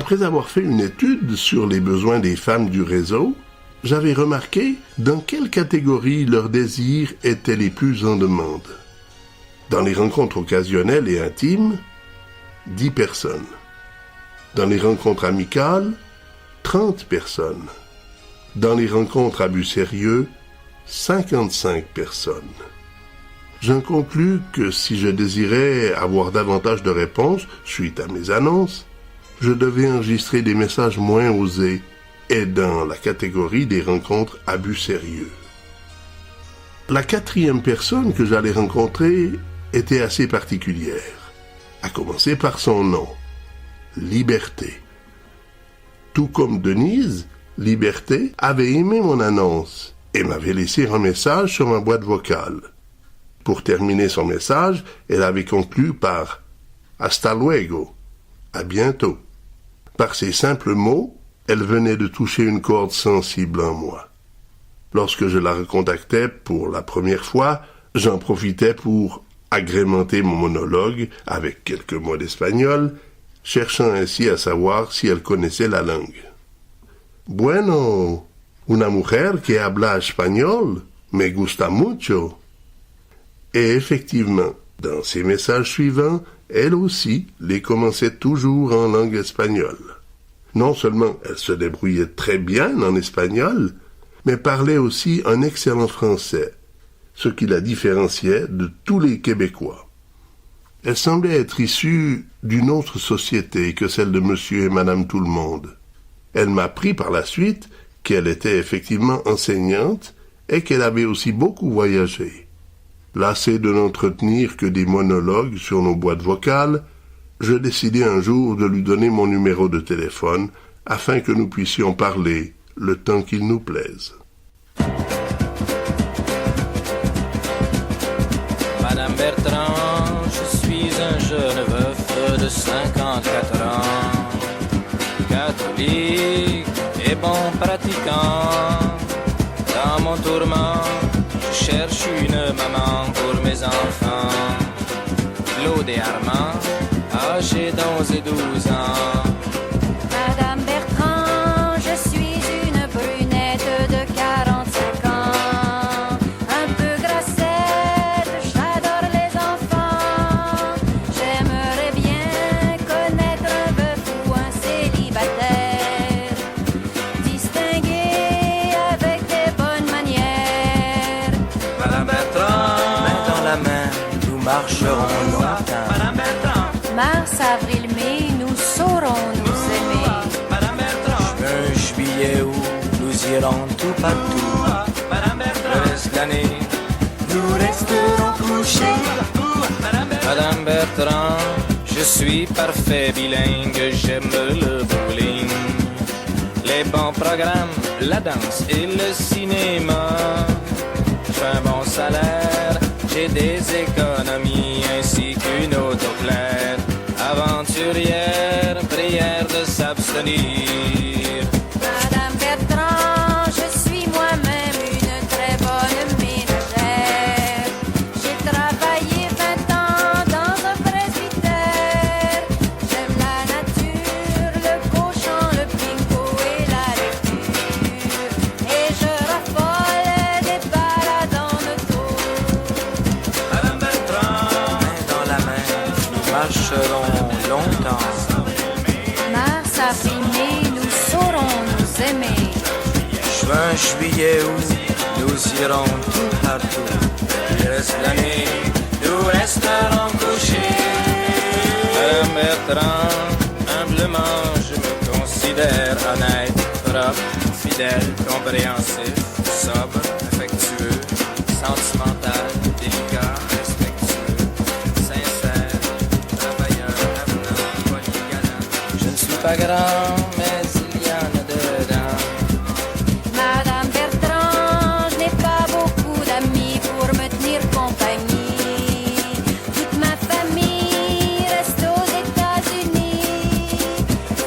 Après avoir fait une étude sur les besoins des femmes du réseau, j'avais remarqué dans quelle catégorie leurs désirs étaient les plus en demande. Dans les rencontres occasionnelles et intimes, 10 personnes. Dans les rencontres amicales, 30 personnes. Dans les rencontres à but sérieux, 55 personnes. J'en conclus que si je désirais avoir davantage de réponses suite à mes annonces, je devais enregistrer des messages moins osés et dans la catégorie des rencontres à but sérieux. La 4e personne que j'allais rencontrer était assez particulière, à commencer par son nom, Liberté. Tout comme Denise, Liberté avait aimé mon annonce et m'avait laissé un message sur ma boîte vocale. Pour terminer son message, elle avait conclu par « Hasta luego », à bientôt. Par ces simples mots, elle venait de toucher une corde sensible en moi. Lorsque je la recontactais pour la première fois, j'en profitais pour agrémenter mon monologue avec quelques mots d'espagnol, cherchant ainsi à savoir si elle connaissait la langue. « Bueno, una mujer que habla español, me gusta mucho. » Et effectivement, dans ses messages suivants, elle aussi les commençait toujours en langue espagnole. Non seulement elle se débrouillait très bien en espagnol, mais parlait aussi un excellent français, ce qui la différenciait de tous les Québécois. Elle semblait être issue d'une autre société que celle de Monsieur et Madame Tout-le-Monde. Elle m'apprit par la suite qu'elle était effectivement enseignante et qu'elle avait aussi beaucoup voyagé. Lassé de n'entretenir que des monologues sur nos boîtes vocales, je décidai un jour de lui donner mon numéro de téléphone afin que nous puissions parler le temps qu'il nous plaise. Madame Bertrand, je suis un jeune veuf de 54 ans, catholique et bon pratiquant. Dans mon tourment, je cherche une maman pour mes enfants. Claude et Armand, âgés d'11 et 12 ans. Madame Bertrand, je suis une brunette de 45 ans. Un peu grassette, j'adore les enfants. J'aimerais bien connaître un veuf ou un célibataire, distingué avec des bonnes manières. Madame Bertrand, main dans la main, nous marcherons longtemps. Madame Bertrand, Mars, avril, mai, nous saurons nous aimer. Madame Bertrand, juin, juillet, août, nous irons tout partout. Madame Bertrand, le reste de l'année, nous resterons couchés. Madame Bertrand, je suis parfait bilingue, j'aime le bowling, les bons programmes, la danse et le cinéma. J'ai un bon salaire, j'ai des économies ainsi qu'une auto claire. Aventurière, prière de s'abstenir. Madame Bertrand, je suis moi-même une très bonne ménagère. J'ai travaillé 20 ans dans un presbytère. J'aime la nature, le beau chant, le bingo et la lecture. Et je raffole des balades en auto. Madame Bertrand, main dans la main, nous marcherons longtemps. Mars, avril, mai, nous saurons nous aimer. Juin, juillet, août, nous irons tout partout. Le reste de l'année, nous resterons couchés. Madame Bertrand, humblement, je me considère honnête, propre, fidèle, compréhensif, sobre, affectueux, sentimental, délicat, respectueux, sincère, travailleur, avenant, polygalant. Je ne suis pas grand, mais il y en a dedans. Madame Bertrand, je n'ai pas beaucoup d'amis pour me tenir compagnie. Toute ma famille reste aux États-Unis.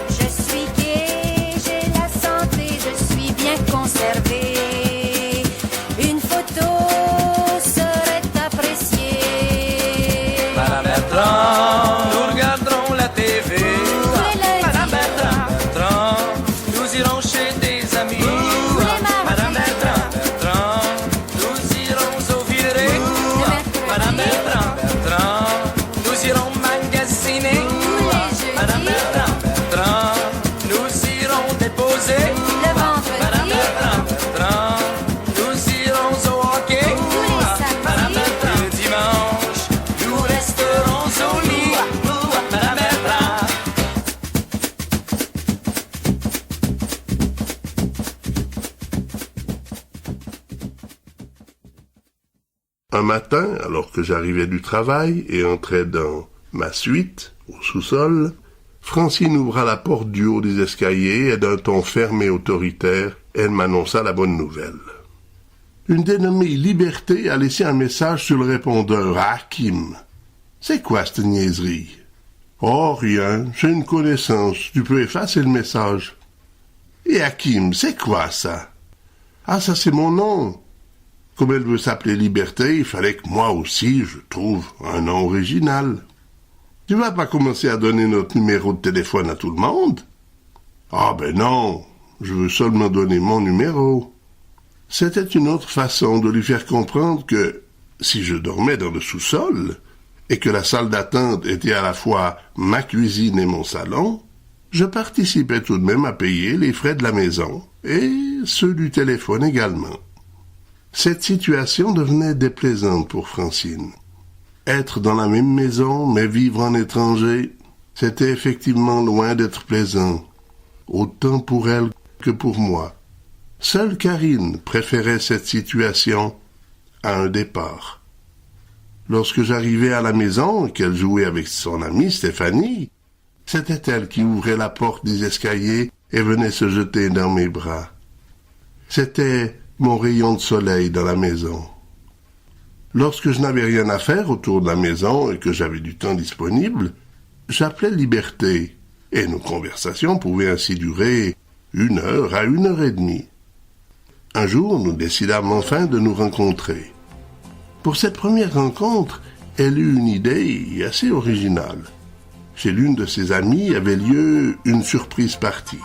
Je suis gay, j'ai la santé, je suis bien conservée. Une photo serait appréciée. Madame Bertrand, nous regarderons la TV. Madame Bertrand, Madame Bertrand, nous irons déposer. Le vendredi, Madame Bertrand, nous irons au hockey. tous les Madame samedis, Bertrand, le dimanche, nous resterons au lit. Madame Bertrand. Un matin, alors que j'arrivais du travail et entrais dans ma suite, au sous-sol, Francine ouvra la porte du haut des escaliers et d'un ton ferme et autoritaire, elle m'annonça la bonne nouvelle. Une dénommée Liberté a laissé un message sur le répondeur à Hakim. C'est quoi cette niaiserie? Oh, rien, c'est une connaissance, tu peux effacer le message. Et Hakim, c'est quoi ça? Ah, ça c'est mon nom. Comme elle veut s'appeler Liberté, il fallait que moi aussi, je trouve un nom original. Tu vas pas commencer à donner notre numéro de téléphone à tout le monde? Ah ben non, je veux seulement donner mon numéro. C'était une autre façon de lui faire comprendre que, si je dormais dans le sous-sol, et que la salle d'attente était à la fois ma cuisine et mon salon, je participais tout de même à payer les frais de la maison, et ceux du téléphone également. Cette situation devenait déplaisante pour Francine. Être dans la même maison, mais vivre en étranger, c'était effectivement loin d'être plaisant, autant pour elle que pour moi. Seule Karine préférait cette situation à un départ. Lorsque j'arrivais à la maison et qu'elle jouait avec son amie Stéphanie, c'était elle qui ouvrait la porte des escaliers et venait se jeter dans mes bras. C'était mon rayon de soleil dans la maison. Lorsque je n'avais rien à faire autour de la maison et que j'avais du temps disponible, j'appelais Liberté, et nos conversations pouvaient ainsi durer 1 heure à 1 heure et demie. Un jour, nous décidâmes enfin de nous rencontrer. Pour cette première rencontre, elle eut une idée assez originale. Chez l'une de ses amies avait lieu une surprise partie.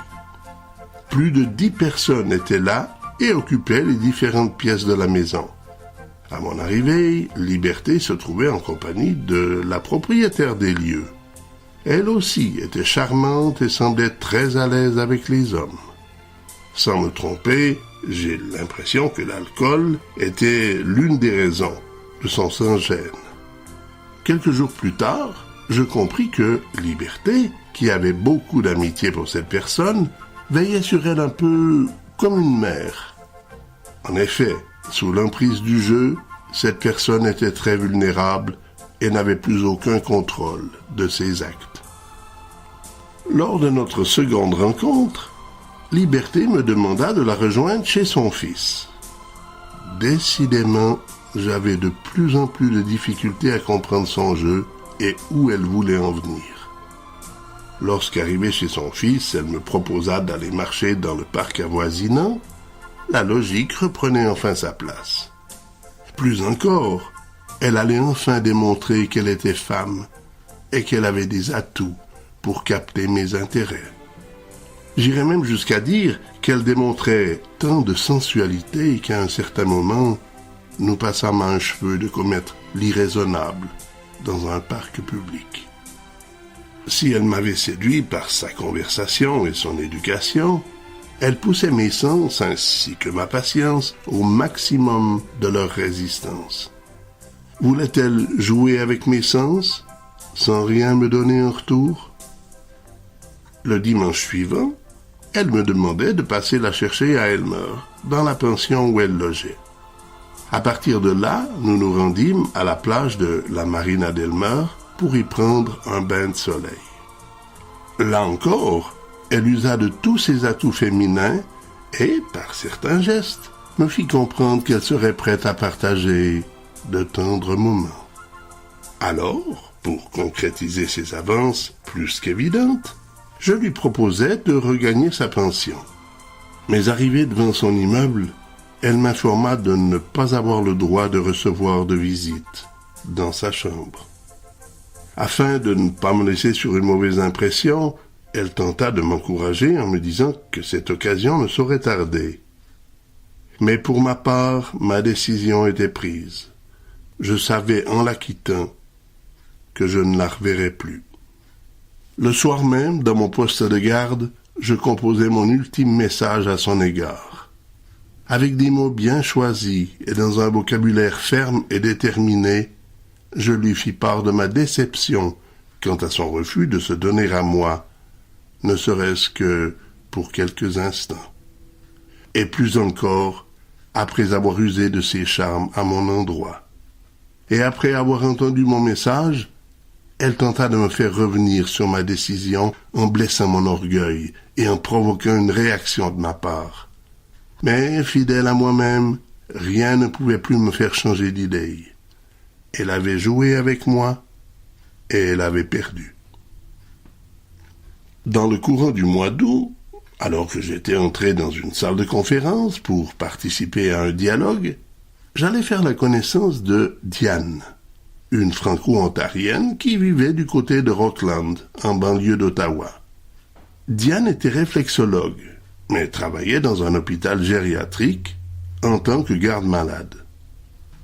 Plus de 10 personnes étaient là et occupaient les différentes pièces de la maison. À mon arrivée, Liberté se trouvait en compagnie de la propriétaire des lieux. Elle aussi était charmante et semblait très à l'aise avec les hommes. Sans me tromper, j'ai l'impression que l'alcool était l'une des raisons de son sans-gêne. Quelques jours plus tard, je compris que Liberté, qui avait beaucoup d'amitié pour cette personne, veillait sur elle un peu comme une mère. En effet, sous l'emprise du jeu, cette personne était très vulnérable et n'avait plus aucun contrôle de ses actes. Lors de notre seconde rencontre, Liberté me demanda de la rejoindre chez son fils. Décidément, j'avais de plus en plus de difficultés à comprendre son jeu et où elle voulait en venir. Lorsqu'arrivée chez son fils, elle me proposa d'aller marcher dans le parc avoisinant. La logique reprenait enfin sa place. Plus encore, elle allait enfin démontrer qu'elle était femme et qu'elle avait des atouts pour capter mes intérêts. J'irais même jusqu'à dire qu'elle démontrait tant de sensualité qu'à un certain moment, nous passâmes à un cheveu de commettre l'irraisonnable dans un parc public. Si elle m'avait séduit par sa conversation et son éducation, elle poussait mes sens ainsi que ma patience au maximum de leur résistance. Voulait-elle jouer avec mes sens, sans rien me donner en retour? Le dimanche suivant, elle me demandait de passer la chercher à Elmer, dans la pension où elle logeait. À partir de là, nous nous rendîmes à la plage de la Marina d'Elmer pour y prendre un bain de soleil. Là encore, elle usa de tous ses atouts féminins et, par certains gestes, me fit comprendre qu'elle serait prête à partager de tendres moments. Alors, pour concrétiser ses avances plus qu'évidentes, je lui proposai de regagner sa pension. Mais arrivée devant son immeuble, elle m'informa de ne pas avoir le droit de recevoir de visite dans sa chambre. Afin de ne pas me laisser sur une mauvaise impression, elle tenta de m'encourager en me disant que cette occasion ne saurait tarder. Mais pour ma part, ma décision était prise. Je savais en la quittant que je ne la reverrais plus. Le soir même, dans mon poste de garde, je composai mon ultime message à son égard. Avec des mots bien choisis et dans un vocabulaire ferme et déterminé, je lui fis part de ma déception quant à son refus de se donner à moi, ne serait-ce que pour quelques instants. Et plus encore, après avoir usé de ses charmes à mon endroit. Et après avoir entendu mon message, elle tenta de me faire revenir sur ma décision en blessant mon orgueil et en provoquant une réaction de ma part. Mais, fidèle à moi-même, rien ne pouvait plus me faire changer d'idée. Elle avait joué avec moi et elle avait perdu. Dans le courant du mois d'août, alors que j'étais entré dans une salle de conférence pour participer à un dialogue, j'allais faire la connaissance de Diane, une franco-ontarienne qui vivait du côté de Rockland, en banlieue d'Ottawa. Diane était réflexologue, mais travaillait dans un hôpital gériatrique en tant que garde-malade.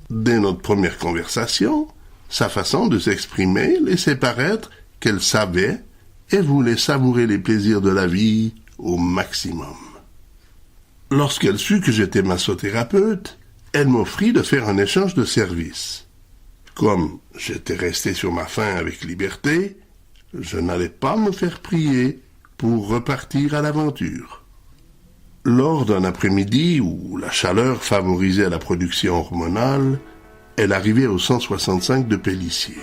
Dès notre première conversation, sa façon de s'exprimer laissait paraître qu'elle savait et voulait savourer les plaisirs de la vie au maximum. Lorsqu'elle sut que j'étais massothérapeute, elle m'offrit de faire un échange de services. Comme j'étais resté sur ma faim avec liberté, je n'allais pas me faire prier pour repartir à l'aventure. Lors d'un après-midi où la chaleur favorisait la production hormonale, elle arrivait au 165 de Pélissier.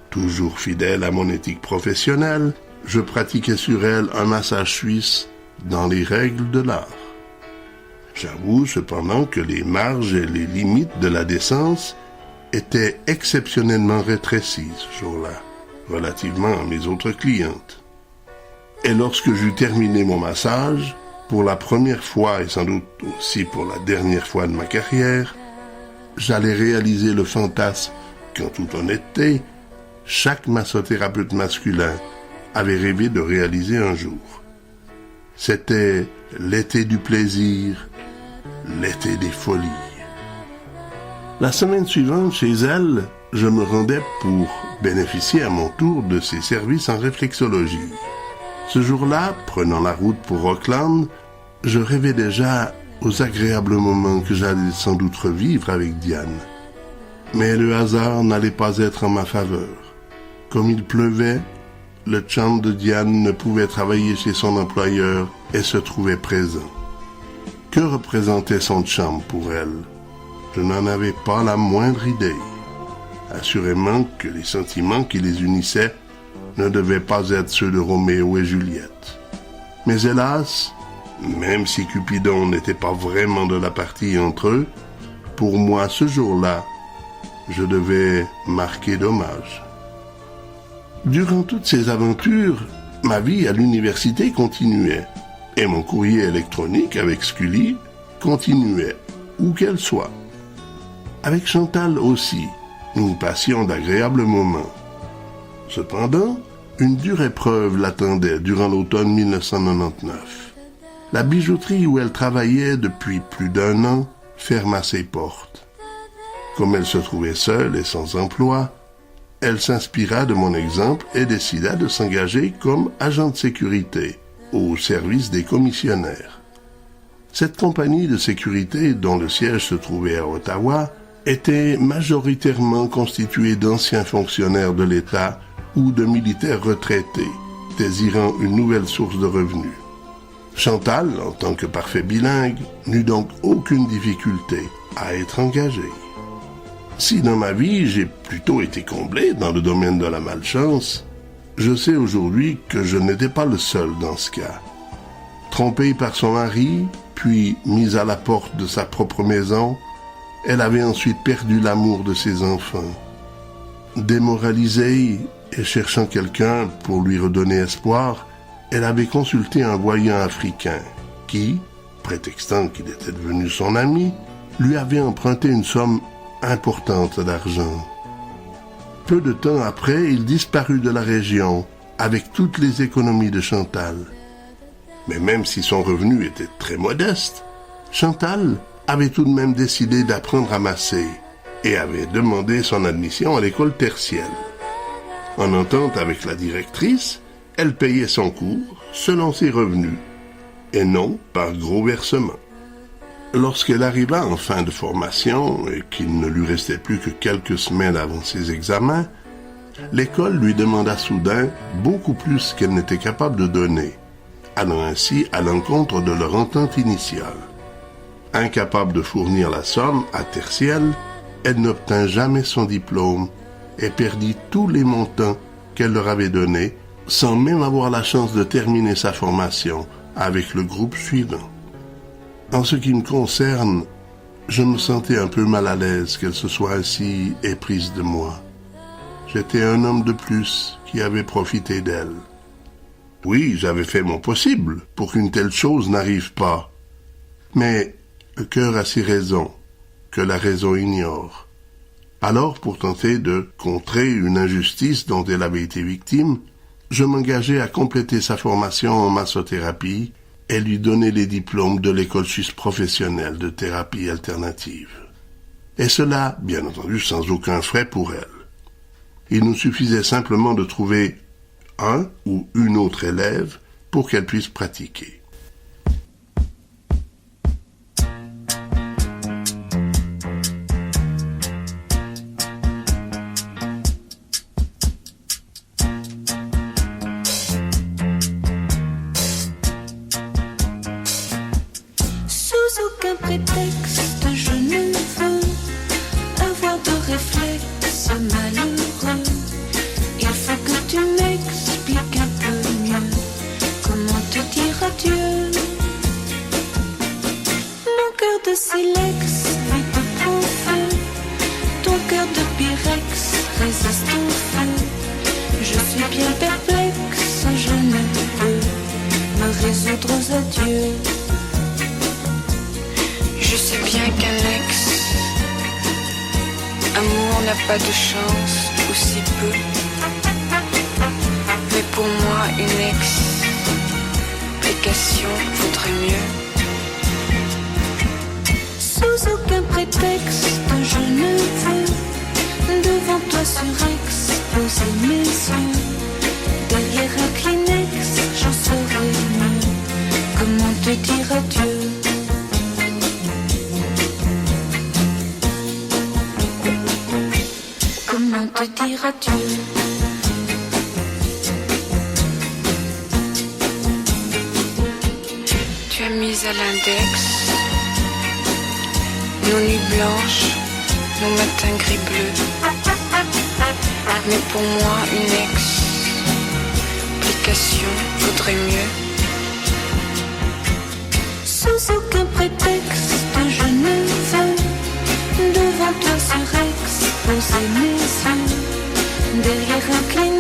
Toujours fidèle à mon éthique professionnelle, je pratiquais sur elle un massage suisse dans les règles de l'art. J'avoue cependant que les marges et les limites de la décence étaient exceptionnellement rétrécies ce jour-là, relativement à mes autres clientes. Et lorsque j'eus terminé mon massage, pour la première fois et sans doute aussi pour la dernière fois de ma carrière, j'allais réaliser le fantasme qu'en toute honnêteté, chaque massothérapeute masculin avait rêvé de réaliser un jour. C'était l'été du plaisir, l'été des folies. La semaine suivante, chez elle, je me rendais pour bénéficier à mon tour de ses services en réflexologie. Ce jour-là, prenant la route pour Rockland, je rêvais déjà aux agréables moments que j'allais sans doute revivre avec Diane. Mais le hasard n'allait pas être en ma faveur. Comme il pleuvait, le chum de Diane ne pouvait travailler chez son employeur et se trouvait présent. Que représentait son chum pour elle? Je n'en avais pas la moindre idée. Assurément que les sentiments qui les unissaient ne devaient pas être ceux de Roméo et Juliette. Mais hélas, même si Cupidon n'était pas vraiment de la partie entre eux, pour moi ce jour-là, je devais marquer dommage. Durant toutes ces aventures, ma vie à l'université continuait, et mon courrier électronique avec Scully continuait, où qu'elle soit. Avec Chantal aussi, nous passions d'agréables moments. Cependant, une dure épreuve l'attendait durant l'automne 1999. La bijouterie où elle travaillait depuis plus d'1 an ferma ses portes. Comme elle se trouvait seule et sans emploi, elle s'inspira de mon exemple et décida de s'engager comme agent de sécurité au service des commissionnaires. Cette compagnie de sécurité, dont le siège se trouvait à Ottawa, était majoritairement constituée d'anciens fonctionnaires de l'État ou de militaires retraités, désirant une nouvelle source de revenus. Chantal, en tant que parfait bilingue, n'eut donc aucune difficulté à être engagée. Si dans ma vie j'ai plutôt été comblé dans le domaine de la malchance, je sais aujourd'hui que je n'étais pas le seul dans ce cas. Trompée par son mari, puis mise à la porte de sa propre maison, elle avait ensuite perdu l'amour de ses enfants. Démoralisée et cherchant quelqu'un pour lui redonner espoir, elle avait consulté un voyant africain qui, prétextant qu'il était devenu son ami, lui avait emprunté une somme importante d'argent. Peu de temps après, il disparut de la région avec toutes les économies de Chantal. Mais même si son revenu était très modeste, Chantal avait tout de même décidé d'apprendre à masser et avait demandé son admission à l'école tertiaire. En entente avec la directrice, Elle payait son cours selon ses revenus, et non par gros versements. Lorsqu'elle arriva en fin de formation et qu'il ne lui restait plus que quelques semaines avant ses examens, l'école lui demanda soudain beaucoup plus qu'elle n'était capable de donner, allant ainsi à l'encontre de leur entente initiale. Incapable de fournir la somme à tertielle, elle n'obtint jamais son diplôme et perdit tous les montants qu'elle leur avait donnés sans même avoir la chance de terminer sa formation avec le groupe suivant. En ce qui me concerne, je me sentais un peu mal à l'aise qu'elle se soit ainsi éprise de moi. J'étais un homme de plus qui avait profité d'elle. Oui, j'avais fait mon possible pour qu'une telle chose n'arrive pas. Mais le cœur a ses raisons, que la raison ignore. Alors, pour tenter de contrer une injustice dont elle avait été victime, je m'engageai à compléter sa formation en massothérapie et lui donner les diplômes de l'école suisse professionnelle de thérapie alternative. Et cela, bien entendu, sans aucun frais pour elle. Il nous suffisait simplement de trouver un ou une autre élève pour qu'elle puisse pratiquer. Sous aucun prétexte, je ne veux avoir de réflexe malheureux. Il faut que tu m'expliques un peu mieux comment te dire adieu. Mon cœur de silex vit au feu, ton cœur de pyrex résiste au feu. Je suis bien perplexe, je ne peux me résoudre aux adieux. Je sais bien qu'un ex-amour n'a pas de chance, ou si peu. Mais pour moi, une explication vaudrait mieux. Sous aucun prétexte, je ne veux devant toi surex poser mes yeux. Derrière un Kleenex, j'en saurais mieux comment te dire adieu. Comment te dire adieu? Tu as mis à l'index nos nuits blanches, nos matins gris-bleus. Mais pour moi, une explication vaudrait mieux. Sous aucun prétexte, je ne veux devant toi surex poser mes yeux. Derrière un Kleenex,